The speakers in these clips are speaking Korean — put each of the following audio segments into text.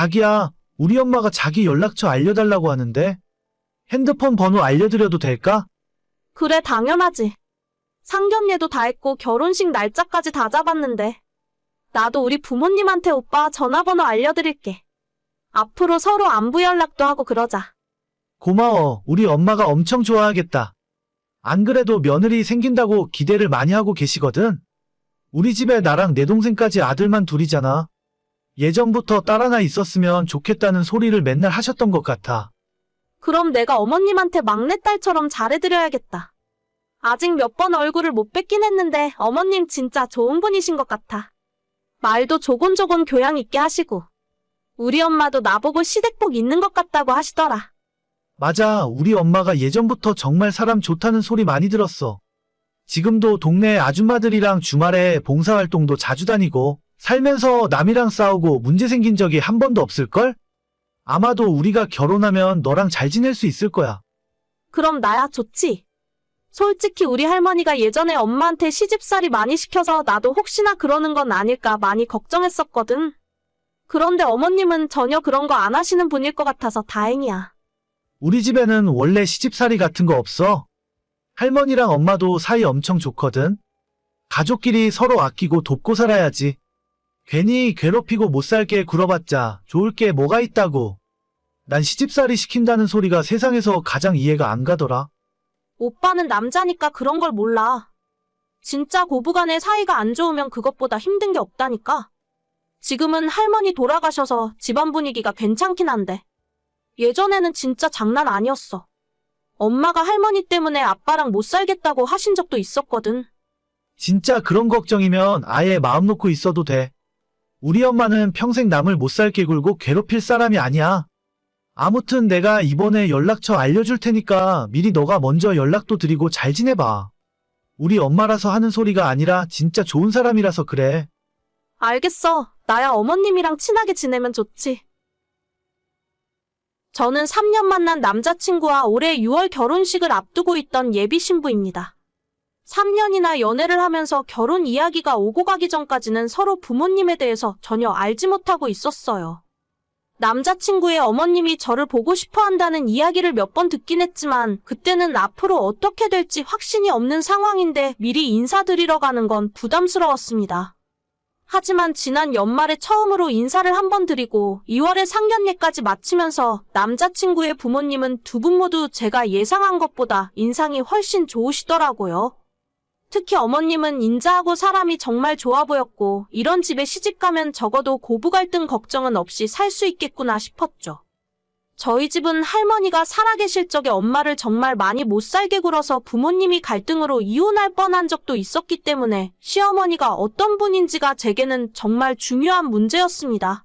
자기야, 우리 엄마가 자기 연락처 알려달라고 하는데 핸드폰 번호 알려드려도 될까? 그래, 당연하지. 상견례도 다 했고 결혼식 날짜까지 다 잡았는데. 나도 우리 부모님한테 오빠 전화번호 알려드릴게. 앞으로 서로 안부 연락도 하고 그러자. 고마워. 우리 엄마가 엄청 좋아하겠다. 안 그래도 며느리 생긴다고 기대를 많이 하고 계시거든. 우리 집에 나랑 내 동생까지 아들만 둘이잖아. 예전부터 딸 하나 있었으면 좋겠다는 소리를 맨날 하셨던 것 같아. 그럼 내가 어머님한테 막내딸처럼 잘해드려야겠다. 아직 몇 번 얼굴을 못 뵙긴 했는데 어머님 진짜 좋은 분이신 것 같아. 말도 조곤조곤 교양 있게 하시고. 우리 엄마도 나보고 시댁복 있는 것 같다고 하시더라. 맞아, 우리 엄마가 예전부터 정말 사람 좋다는 소리 많이 들었어. 지금도 동네 아줌마들이랑 주말에 봉사활동도 자주 다니고 살면서 남이랑 싸우고 문제 생긴 적이 한 번도 없을걸? 아마도 우리가 결혼하면 너랑 잘 지낼 수 있을 거야. 그럼 나야 좋지. 솔직히 우리 할머니가 예전에 엄마한테 시집살이 많이 시켜서 나도 혹시나 그러는 건 아닐까 많이 걱정했었거든. 그런데 어머님은 전혀 그런 거 안 하시는 분일 것 같아서 다행이야. 우리 집에는 원래 시집살이 같은 거 없어. 할머니랑 엄마도 사이 엄청 좋거든. 가족끼리 서로 아끼고 돕고 살아야지. 괜히 괴롭히고 못 살게 굴어봤자 좋을 게 뭐가 있다고. 난 시집살이 시킨다는 소리가 세상에서 가장 이해가 안 가더라. 오빠는 남자니까 그런 걸 몰라. 진짜 고부간의 사이가 안 좋으면 그것보다 힘든 게 없다니까. 지금은 할머니 돌아가셔서 집안 분위기가 괜찮긴 한데 예전에는 진짜 장난 아니었어. 엄마가 할머니 때문에 아빠랑 못 살겠다고 하신 적도 있었거든. 진짜 그런 걱정이면 아예 마음 놓고 있어도 돼. 우리 엄마는 평생 남을 못 살게 굴고 괴롭힐 사람이 아니야. 아무튼 내가 이번에 연락처 알려줄 테니까 미리 너가 먼저 연락도 드리고 잘 지내봐. 우리 엄마라서 하는 소리가 아니라 진짜 좋은 사람이라서 그래. 알겠어. 나야 어머님이랑 친하게 지내면 좋지. 저는 3년 만난 남자친구와 올해 6월 결혼식을 앞두고 있던 예비 신부입니다. 3년이나 연애를 하면서 결혼 이야기가 오고 가기 전까지는 서로 부모님에 대해서 전혀 알지 못하고 있었어요. 남자친구의 어머님이 저를 보고 싶어 한다는 이야기를 몇 번 듣긴 했지만 그때는 앞으로 어떻게 될지 확신이 없는 상황인데 미리 인사드리러 가는 건 부담스러웠습니다. 하지만 지난 연말에 처음으로 인사를 한 번 드리고 2월에 상견례까지 마치면서 남자친구의 부모님은 두 분 모두 제가 예상한 것보다 인상이 훨씬 좋으시더라고요. 특히 어머님은 인자하고 사람이 정말 좋아 보였고 이런 집에 시집가면 적어도 고부 갈등 걱정은 없이 살 수 있겠구나 싶었죠. 저희 집은 할머니가 살아계실 적에 엄마를 정말 많이 못 살게 굴어서 부모님이 갈등으로 이혼할 뻔한 적도 있었기 때문에 시어머니가 어떤 분인지가 제게는 정말 중요한 문제였습니다.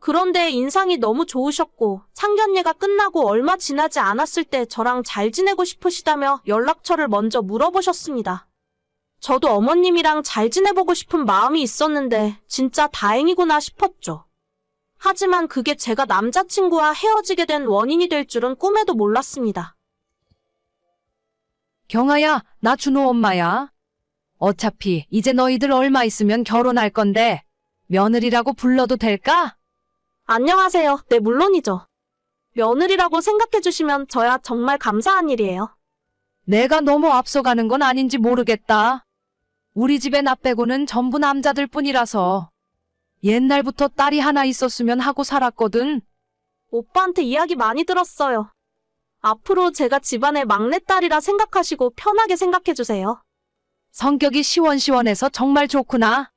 그런데 인상이 너무 좋으셨고 상견례가 끝나고 얼마 지나지 않았을 때 저랑 잘 지내고 싶으시다며 연락처를 먼저 물어보셨습니다. 저도 어머님이랑 잘 지내보고 싶은 마음이 있었는데 진짜 다행이구나 싶었죠. 하지만 그게 제가 남자친구와 헤어지게 된 원인이 될 줄은 꿈에도 몰랐습니다. 경아야, 나 준호 엄마야. 어차피 이제 너희들 얼마 있으면 결혼할 건데 며느리라고 불러도 될까? 안녕하세요. 네, 물론이죠. 며느리라고 생각해주시면 저야 정말 감사한 일이에요. 내가 너무 앞서가는 건 아닌지 모르겠다. 우리 집에 나 빼고는 전부 남자들 뿐이라서 옛날부터 딸이 하나 있었으면 하고 살았거든. 오빠한테 이야기 많이 들었어요. 앞으로 제가 집안의 막내딸이라 생각하시고 편하게 생각해주세요. 성격이 시원시원해서 정말 좋구나.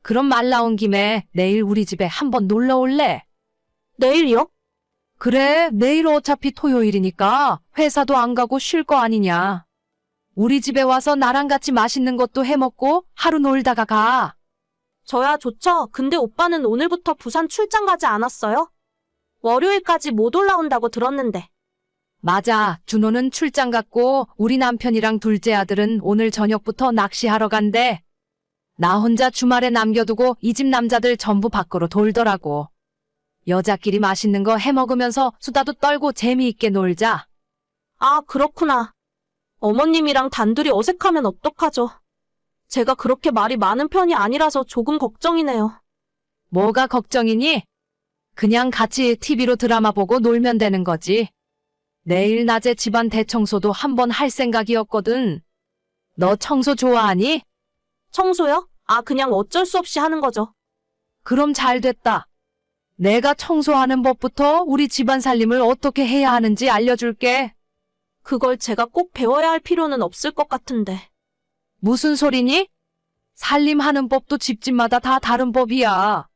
그럼 말 나온 김에 내일 우리 집에 한번 놀러 올래? 내일이요? 그래, 내일 어차피 토요일이니까 회사도 안 가고 쉴 거 아니냐. 우리 집에 와서 나랑 같이 맛있는 것도 해먹고 하루 놀다가 가. 저야 좋죠. 근데 오빠는 오늘부터 부산 출장 가지 않았어요? 월요일까지 못 올라온다고 들었는데. 맞아, 준호는 출장 갔고 우리 남편이랑 둘째 아들은 오늘 저녁부터 낚시하러 간대. 나 혼자 주말에 남겨두고 이 집 남자들 전부 밖으로 돌더라고. 여자끼리 맛있는 거 해먹으면서 수다도 떨고 재미있게 놀자. 아, 그렇구나. 어머님이랑 단둘이 어색하면 어떡하죠? 제가 그렇게 말이 많은 편이 아니라서 조금 걱정이네요. 뭐가 걱정이니? 그냥 같이 TV로 드라마 보고 놀면 되는 거지. 내일 낮에 집안 대청소도 한번 할 생각이었거든. 너 청소 좋아하니? 청소요? 아, 그냥 어쩔 수 없이 하는 거죠. 그럼 잘 됐다. 내가 청소하는 법부터 우리 집안 살림을 어떻게 해야 하는지 알려줄게. 그걸 제가 꼭 배워야 할 필요는 없을 것 같은데. 무슨 소리니? 살림하는 법도 집집마다 다 다른 법이야.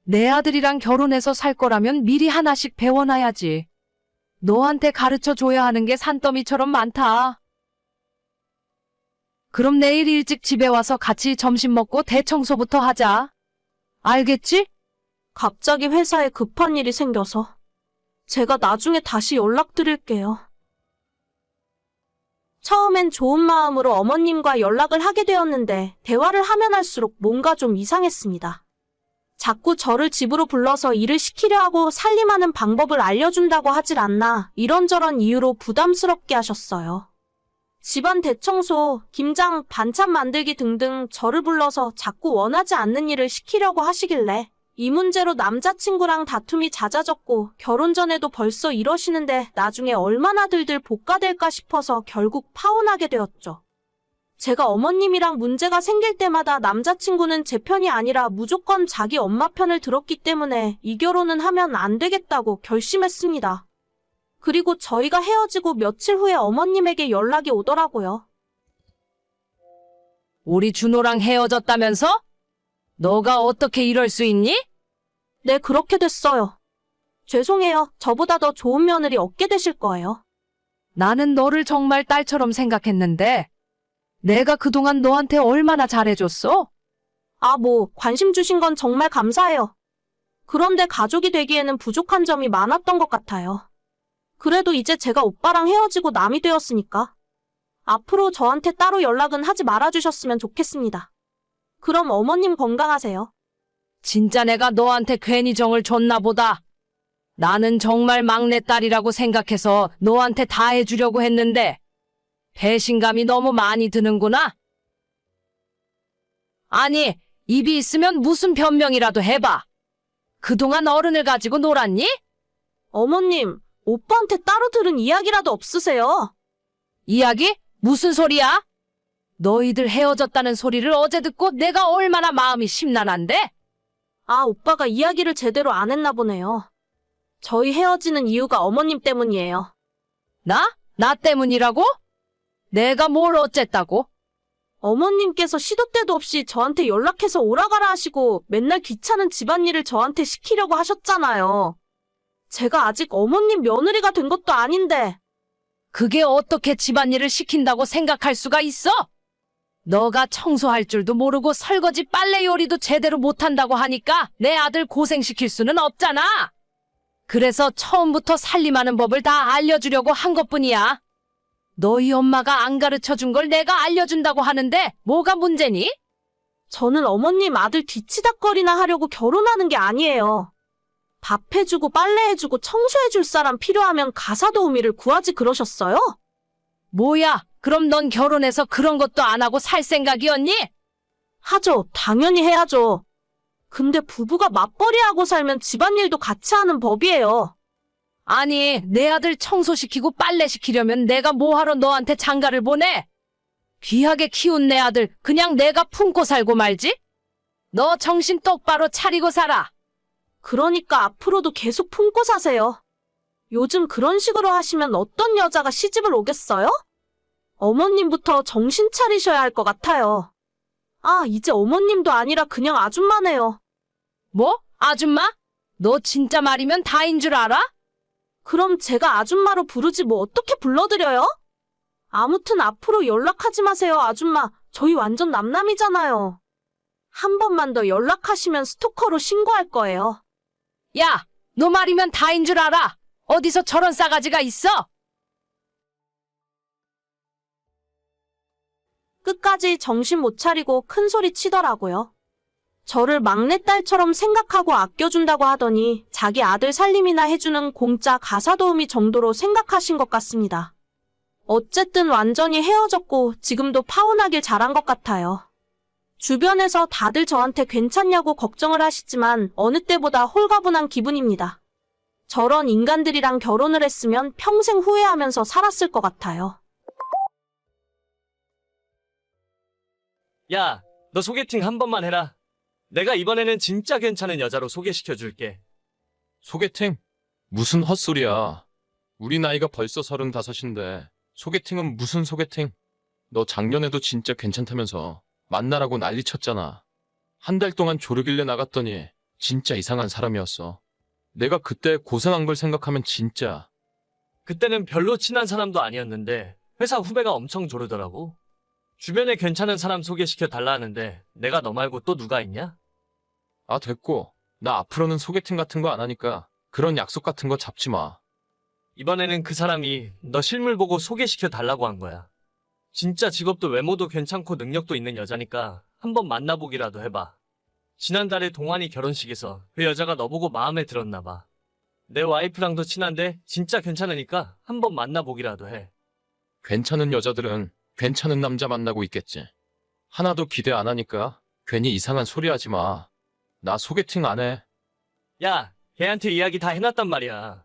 내 아들이랑 결혼해서 살 거라면 미리 하나씩 배워놔야지. 너한테 가르쳐 줘야 하는 게 산더미처럼 많다. 그럼 내일 일찍 집에 와서 같이 점심 먹고 대청소부터 하자. 알겠지? 갑자기 회사에 급한 일이 생겨서. 제가 나중에 다시 연락드릴게요. 처음엔 좋은 마음으로 어머님과 연락을 하게 되었는데 대화를 하면 할수록 뭔가 좀 이상했습니다. 자꾸 저를 집으로 불러서 일을 시키려 하고 살림하는 방법을 알려준다고 하질 않나 이런저런 이유로 부담스럽게 하셨어요. 집안 대청소, 김장, 반찬 만들기 등등 저를 불러서 자꾸 원하지 않는 일을 시키려고 하시길래 이 문제로 남자친구랑 다툼이 잦아졌고 결혼 전에도 벌써 이러시는데 나중에 얼마나 들들 볶아댈까 싶어서 결국 파혼하게 되었죠. 제가 어머님이랑 문제가 생길 때마다 남자친구는 제 편이 아니라 무조건 자기 엄마 편을 들었기 때문에 이 결혼은 하면 안 되겠다고 결심했습니다. 그리고 저희가 헤어지고 며칠 후에 어머님에게 연락이 오더라고요. 우리 준호랑 헤어졌다면서? 너가 어떻게 이럴 수 있니? 네, 그렇게 됐어요. 죄송해요. 저보다 더 좋은 며느리 얻게 되실 거예요. 나는 너를 정말 딸처럼 생각했는데 내가 그동안 너한테 얼마나 잘해줬어? 아, 관심 주신 건 정말 감사해요. 그런데 가족이 되기에는 부족한 점이 많았던 것 같아요. 그래도 이제 제가 오빠랑 헤어지고 남이 되었으니까 앞으로 저한테 따로 연락은 하지 말아주셨으면 좋겠습니다. 그럼 어머님 건강하세요. 진짜 내가 너한테 괜히 정을 줬나 보다. 나는 정말 막내딸이라고 생각해서 너한테 다 해주려고 했는데 배신감이 너무 많이 드는구나. 아니, 입이 있으면 무슨 변명이라도 해봐. 그동안 어른을 가지고 놀았니? 어머님, 오빠한테 따로 들은 이야기라도 없으세요? 이야기? 무슨 소리야? 너희들 헤어졌다는 소리를 어제 듣고 내가 얼마나 마음이 심란한데? 아, 오빠가 이야기를 제대로 안 했나 보네요. 저희 헤어지는 이유가 어머님 때문이에요. 나? 나 때문이라고? 내가 뭘 어쨌다고? 어머님께서 시도 때도 없이 저한테 연락해서 오라가라 하시고 맨날 귀찮은 집안일을 저한테 시키려고 하셨잖아요. 제가 아직 어머님 며느리가 된 것도 아닌데. 그게 어떻게 집안일을 시킨다고 생각할 수가 있어? 너가 청소할 줄도 모르고 설거지 빨래 요리도 제대로 못한다고 하니까 내 아들 고생시킬 수는 없잖아. 그래서 처음부터 살림하는 법을 다 알려주려고 한 것뿐이야. 너희 엄마가 안 가르쳐준 걸 내가 알려준다고 하는데 뭐가 문제니? 저는 어머님 아들 뒤치다거리나 하려고 결혼하는 게 아니에요. 밥 해주고 빨래 해주고 청소해줄 사람 필요하면 가사도우미를 구하지 그러셨어요? 뭐야, 그럼 넌 결혼해서 그런 것도 안 하고 살 생각이었니? 하죠. 당연히 해야죠. 근데 부부가 맞벌이하고 살면 집안일도 같이 하는 법이에요. 아니, 내 아들 청소시키고 빨래시키려면 내가 뭐하러 너한테 장가를 보내? 귀하게 키운 내 아들 그냥 내가 품고 살고 말지? 너 정신 똑바로 차리고 살아. 그러니까 앞으로도 계속 품고 사세요. 요즘 그런 식으로 하시면 어떤 여자가 시집을 오겠어요? 어머님부터 정신 차리셔야 할 것 같아요. 아, 이제 어머님도 아니라 그냥 아줌마네요. 뭐? 아줌마? 너 진짜 말이면 다인 줄 알아? 그럼 제가 아줌마로 부르지 뭐 어떻게 불러드려요? 아무튼 앞으로 연락하지 마세요, 아줌마. 저희 완전 남남이잖아요. 한 번만 더 연락하시면 스토커로 신고할 거예요. 야, 너 말이면 다인 줄 알아. 어디서 저런 싸가지가 있어? 끝까지 정신 못 차리고 큰 소리 치더라고요. 저를 막내딸처럼 생각하고 아껴준다고 하더니 자기 아들 살림이나 해주는 공짜 가사도우미 정도로 생각하신 것 같습니다. 어쨌든 완전히 헤어졌고 지금도 파혼하길 잘한 것 같아요. 주변에서 다들 저한테 괜찮냐고 걱정을 하시지만 어느 때보다 홀가분한 기분입니다. 저런 인간들이랑 결혼을 했으면 평생 후회하면서 살았을 것 같아요. 야, 너 소개팅 한 번만 해라. 내가 이번에는 진짜 괜찮은 여자로 소개시켜 줄게. 소개팅? 무슨 헛소리야. 우리 나이가 벌써 35인데 소개팅은 무슨 소개팅? 너 작년에도 진짜 괜찮다면서 만나라고 난리 쳤잖아. 한 달 동안 조르길래 나갔더니 진짜 이상한 사람이었어. 내가 그때 고생한 걸 생각하면 진짜. 그때는 별로 친한 사람도 아니었는데 회사 후배가 엄청 조르더라고. 주변에 괜찮은 사람 소개시켜 달라 하는데 내가 너 말고 또 누가 있냐? 아, 됐고. 나 앞으로는 소개팅 같은 거 안 하니까 그런 약속 같은 거 잡지 마. 이번에는 그 사람이 너 실물 보고 소개시켜 달라고 한 거야. 진짜 직업도 외모도 괜찮고 능력도 있는 여자니까 한번 만나보기라도 해봐. 지난달에 동환이 결혼식에서 그 여자가 너 보고 마음에 들었나 봐. 내 와이프랑도 친한데 진짜 괜찮으니까 한번 만나보기라도 해. 괜찮은 여자들은 괜찮은 남자 만나고 있겠지. 하나도 기대 안 하니까 괜히 이상한 소리 하지 마. 나 소개팅 안 해. 야, 걔한테 이야기 다 해놨단 말이야.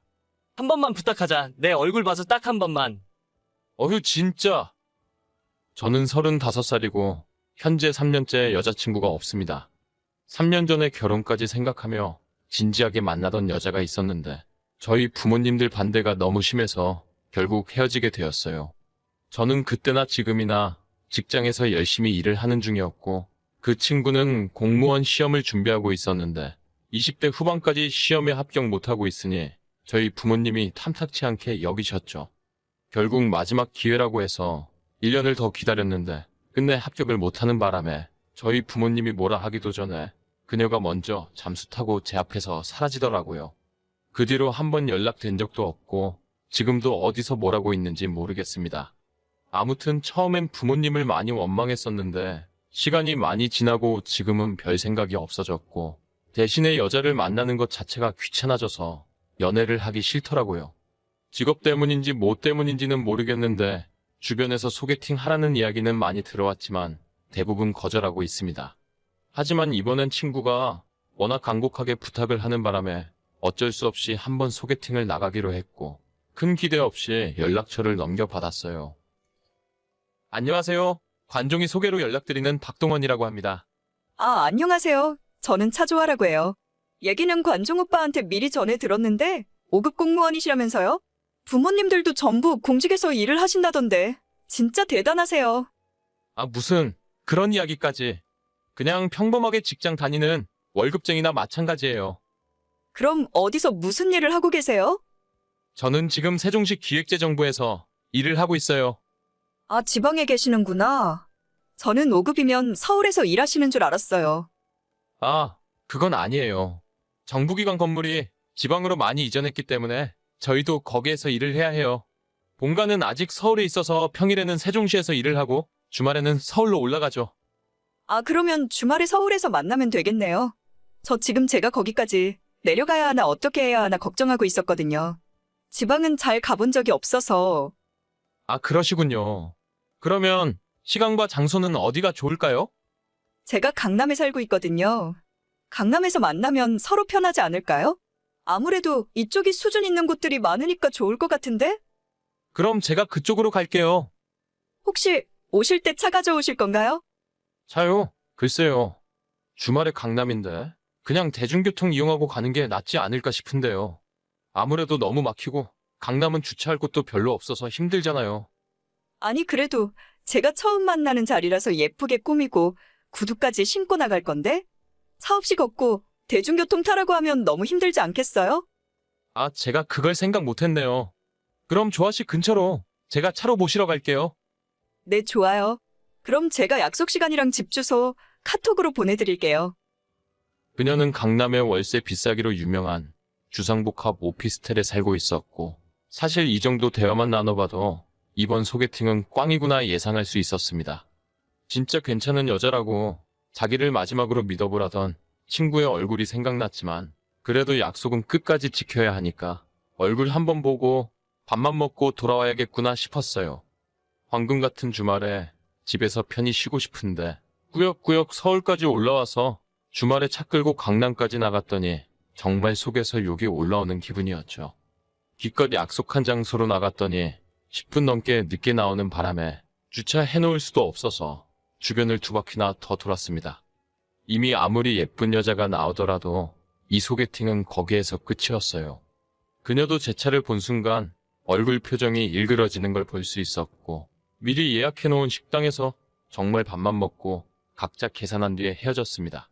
한 번만 부탁하자. 내 얼굴 봐서 딱 한 번만. 어휴, 진짜. 저는 35살이고 현재 3년째 여자친구가 없습니다. 3년 전에 결혼까지 생각하며 진지하게 만나던 여자가 있었는데 저희 부모님들 반대가 너무 심해서 결국 헤어지게 되었어요. 저는 그때나 지금이나 직장에서 열심히 일을 하는 중이었고 그 친구는 공무원 시험을 준비하고 있었는데 20대 후반까지 시험에 합격 못하고 있으니 저희 부모님이 탐탁치 않게 여기셨죠. 결국 마지막 기회라고 해서 1년을 더 기다렸는데 끝내 합격을 못하는 바람에 저희 부모님이 뭐라 하기도 전에 그녀가 먼저 잠수 타고 제 앞에서 사라지더라고요. 그 뒤로 한번 연락된 적도 없고 지금도 어디서 뭐라고 있는지 모르겠습니다. 아무튼 처음엔 부모님을 많이 원망했었는데 시간이 많이 지나고 지금은 별 생각이 없어졌고 대신에 여자를 만나는 것 자체가 귀찮아져서 연애를 하기 싫더라고요. 직업 때문인지 뭐 때문인지는 모르겠는데 주변에서 소개팅 하라는 이야기는 많이 들어왔지만 대부분 거절하고 있습니다. 하지만 이번엔 친구가 워낙 간곡하게 부탁을 하는 바람에 어쩔 수 없이 한번 소개팅을 나가기로 했고 큰 기대 없이 연락처를 넘겨받았어요. 안녕하세요. 관종이 소개로 연락드리는 박동원이라고 합니다. 아, 안녕하세요. 저는 차조아라고 해요. 얘기는 관종 오빠한테 미리 전해 들었는데 5급 공무원이시라면서요? 부모님들도 전부 공직에서 일을 하신다던데 진짜 대단하세요. 아, 무슨 그런 이야기까지. 그냥 평범하게 직장 다니는 월급쟁이나 마찬가지예요. 그럼 어디서 무슨 일을 하고 계세요? 저는 지금 세종시 기획재정부에서 일을 하고 있어요. 아, 지방에 계시는구나. 저는 5급이면 서울에서 일하시는 줄 알았어요. 아, 그건 아니에요. 정부기관 건물이 지방으로 많이 이전했기 때문에 저희도 거기에서 일을 해야 해요. 본가는 아직 서울에 있어서 평일에는 세종시에서 일을 하고 주말에는 서울로 올라가죠. 아, 그러면 주말에 서울에서 만나면 되겠네요. 저 지금 제가 거기까지 내려가야 하나 어떻게 해야 하나 걱정하고 있었거든요. 지방은 잘 가본 적이 없어서. 아, 그러시군요. 그러면 시간과 장소는 어디가 좋을까요? 제가 강남에 살고 있거든요. 강남에서 만나면 서로 편하지 않을까요? 아무래도 이쪽이 수준 있는 곳들이 많으니까 좋을 것 같은데? 그럼 제가 그쪽으로 갈게요. 혹시 오실 때 차 가져오실 건가요? 차요? 글쎄요. 주말에 강남인데 그냥 대중교통 이용하고 가는 게 낫지 않을까 싶은데요. 아무래도 너무 막히고 강남은 주차할 곳도 별로 없어서 힘들잖아요. 아니, 그래도 제가 처음 만나는 자리라서 예쁘게 꾸미고 구두까지 신고 나갈 건데? 차 없이 걷고 대중교통 타라고 하면 너무 힘들지 않겠어요? 아, 제가 그걸 생각 못했네요. 그럼 조아씨 근처로 제가 차로 모시러 갈게요. 네, 좋아요. 그럼 제가 약속 시간이랑 집 주소 카톡으로 보내드릴게요. 그녀는 강남의 월세 비싸기로 유명한 주상복합 오피스텔에 살고 있었고 사실 이 정도 대화만 나눠봐도 이번 소개팅은 꽝이구나 예상할 수 있었습니다. 진짜 괜찮은 여자라고 자기를 마지막으로 믿어보라던 친구의 얼굴이 생각났지만 그래도 약속은 끝까지 지켜야 하니까 얼굴 한번 보고 밥만 먹고 돌아와야겠구나 싶었어요. 황금 같은 주말에 집에서 편히 쉬고 싶은데 꾸역꾸역 서울까지 올라와서 주말에 차 끌고 강남까지 나갔더니 정말 속에서 욕이 올라오는 기분이었죠. 기껏 약속한 장소로 나갔더니 10분 넘게 늦게 나오는 바람에 주차해놓을 수도 없어서 주변을 2바퀴나 더 돌았습니다. 이미 아무리 예쁜 여자가 나오더라도 이 소개팅은 거기에서 끝이었어요. 그녀도 제 차를 본 순간 얼굴 표정이 일그러지는 걸 볼 수 있었고 미리 예약해놓은 식당에서 정말 밥만 먹고 각자 계산한 뒤에 헤어졌습니다.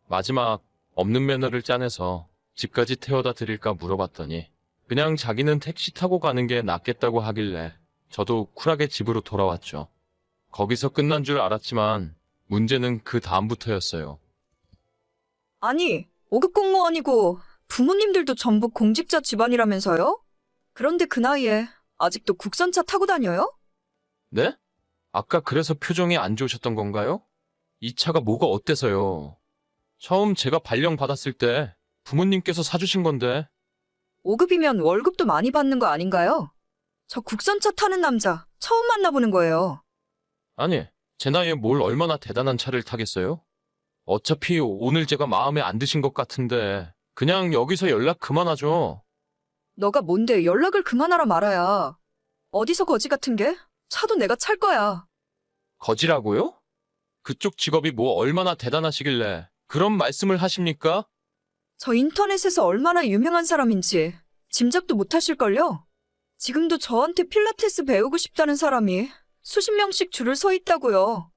마지막 없는 면허를 짜내서 집까지 태워다 드릴까 물어봤더니 그냥 자기는 택시 타고 가는 게 낫겠다고 하길래 저도 쿨하게 집으로 돌아왔죠. 거기서 끝난 줄 알았지만 문제는 그 다음부터였어요. 아니, 5급 공무원이고 부모님들도 전부 공직자 집안이라면서요? 그런데 그 나이에 아직도 국산차 타고 다녀요? 네? 아까 그래서 표정이 안 좋으셨던 건가요? 이 차가 뭐가 어때서요? 처음 제가 발령 받았을 때 부모님께서 사주신 건데. 5급이면 월급도 많이 받는 거 아닌가요? 저 국산차 타는 남자 처음 만나보는 거예요. 아니, 제 나이에 뭘 얼마나 대단한 차를 타겠어요? 어차피 오늘 제가 마음에 안 드신 것 같은데 그냥 여기서 연락 그만하죠. 너가 뭔데 연락을 그만하라 말아야. 어디서 거지 같은 게? 차도 내가 찰 거야. 거지라고요? 그쪽 직업이 뭐 얼마나 대단하시길래 그런 말씀을 하십니까? 저 인터넷에서 얼마나 유명한 사람인지 짐작도 못 하실걸요? 지금도 저한테 필라테스 배우고 싶다는 사람이 수십 명씩 줄을 서 있다고요.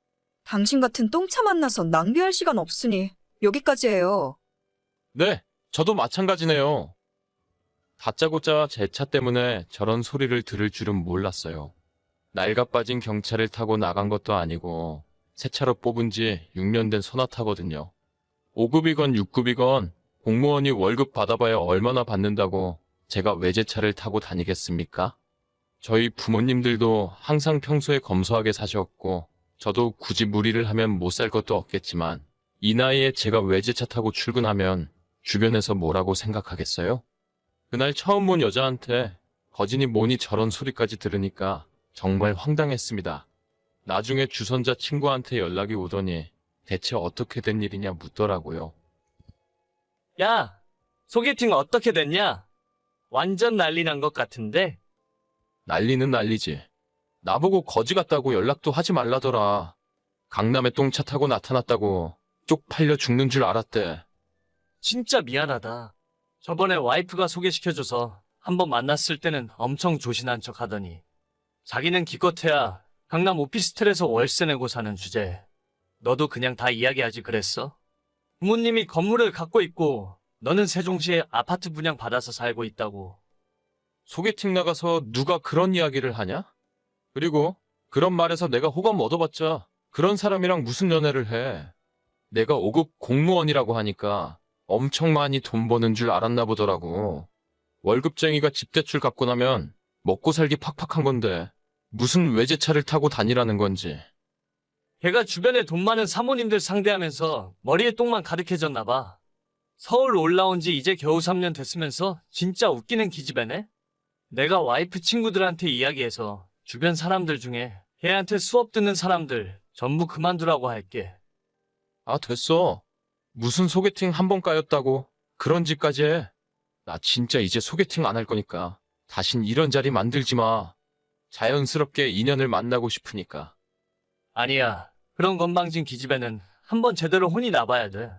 당신 같은 똥차 만나서 낭비할 시간 없으니 여기까지 해요. 네, 저도 마찬가지네요. 다짜고짜 제 차 때문에 저런 소리를 들을 줄은 몰랐어요. 낡아 빠진 경차를 타고 나간 것도 아니고 새 차로 뽑은 지 6년 된 소나타거든요. 5급이건 6급이건 공무원이 월급 받아봐야 얼마나 받는다고 제가 외제차를 타고 다니겠습니까? 저희 부모님들도 항상 평소에 검소하게 사셨고 저도 굳이 무리를 하면 못 살 것도 없겠지만 이 나이에 제가 외제차 타고 출근하면 주변에서 뭐라고 생각하겠어요? 그날 처음 본 여자한테 거지니 뭐니 저런 소리까지 들으니까 정말 황당했습니다. 나중에 주선자 친구한테 연락이 오더니 대체 어떻게 된 일이냐 묻더라고요. 야, 소개팅 어떻게 됐냐? 완전 난리 난 것 같은데? 난리는 난리지. 나보고 거지 같다고 연락도 하지 말라더라. 강남에 똥차 타고 나타났다고 쪽팔려 죽는 줄 알았대. 진짜 미안하다. 저번에 와이프가 소개시켜줘서 한번 만났을 때는 엄청 조신한 척 하더니 자기는 기껏해야 강남 오피스텔에서 월세 내고 사는 주제에 너도 그냥 다 이야기하지 그랬어? 부모님이 건물을 갖고 있고 너는 세종시에 아파트 분양 받아서 살고 있다고. 소개팅 나가서 누가 그런 이야기를 하냐? 그리고 그런 말에서 내가 호감 얻어봤자 그런 사람이랑 무슨 연애를 해. 내가 5급 공무원이라고 하니까 엄청 많이 돈 버는 줄 알았나 보더라고. 월급쟁이가 집대출 갚고 나면 먹고 살기 팍팍한 건데 무슨 외제차를 타고 다니라는 건지. 걔가 주변에 돈 많은 사모님들 상대하면서 머리에 똥만 가득해졌나 봐. 서울 올라온 지 이제 겨우 3년 됐으면서 진짜 웃기는 기집애네? 내가 와이프 친구들한테 이야기해서 주변 사람들 중에 걔한테 수업 듣는 사람들 전부 그만두라고 할게. 아, 됐어. 무슨 소개팅 한 번 까였다고 그런 짓까지 해. 나 진짜 이제 소개팅 안 할 거니까 다신 이런 자리 만들지 마. 자연스럽게 인연을 만나고 싶으니까. 아니야. 그런 건방진 기집애는 한번 제대로 혼이 나봐야 돼.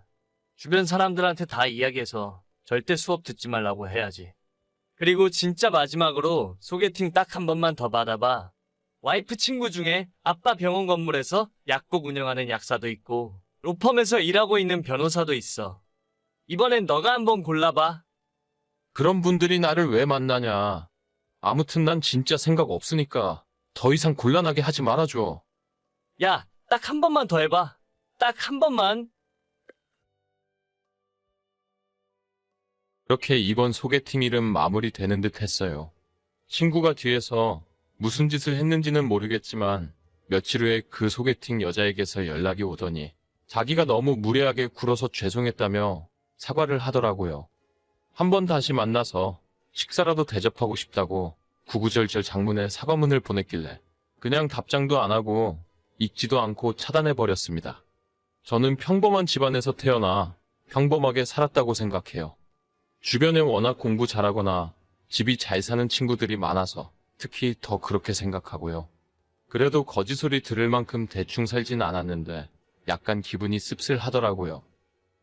주변 사람들한테 다 이야기해서 절대 수업 듣지 말라고 해야지. 그리고 진짜 마지막으로 소개팅 딱 한 번만 더 받아봐. 와이프 친구 중에 아빠 병원 건물에서 약국 운영하는 약사도 있고 로펌에서 일하고 있는 변호사도 있어. 이번엔 너가 한번 골라봐. 그런 분들이 나를 왜 만나냐. 아무튼 난 진짜 생각 없으니까 더 이상 곤란하게 하지 말아줘. 야, 딱 한 번만 더 해봐. 딱 한 번만. 그렇게 이번 소개팅 일은 마무리되는 듯 했어요. 친구가 뒤에서 무슨 짓을 했는지는 모르겠지만 며칠 후에 그 소개팅 여자에게서 연락이 오더니 자기가 너무 무례하게 굴어서 죄송했다며 사과를 하더라고요. 한번 다시 만나서 식사라도 대접하고 싶다고 구구절절 장문에 사과문을 보냈길래 그냥 답장도 안 하고 읽지도 않고 차단해버렸습니다. 저는 평범한 집안에서 태어나 평범하게 살았다고 생각해요. 주변에 워낙 공부 잘하거나 집이 잘 사는 친구들이 많아서 특히 더 그렇게 생각하고요. 그래도 거짓 소리 들을 만큼 대충 살진 않았는데 약간 기분이 씁쓸하더라고요.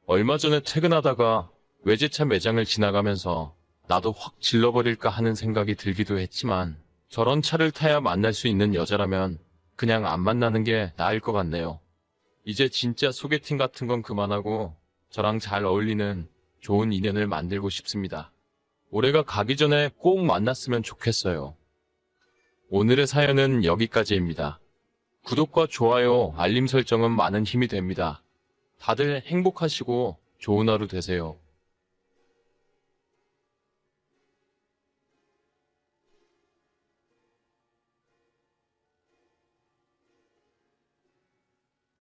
얼마 전에 퇴근하다가 외제차 매장을 지나가면서 나도 확 질러버릴까 하는 생각이 들기도 했지만 저런 차를 타야 만날 수 있는 여자라면 그냥 안 만나는 게 나을 것 같네요. 이제 진짜 소개팅 같은 건 그만하고 저랑 잘 어울리는 좋은 인연을 만들고 싶습니다. 올해가 가기 전에 꼭 만났으면 좋겠어요. 오늘의 사연은 여기까지입니다. 구독과 좋아요, 알림 설정은 많은 힘이 됩니다. 다들 행복하시고 좋은 하루 되세요.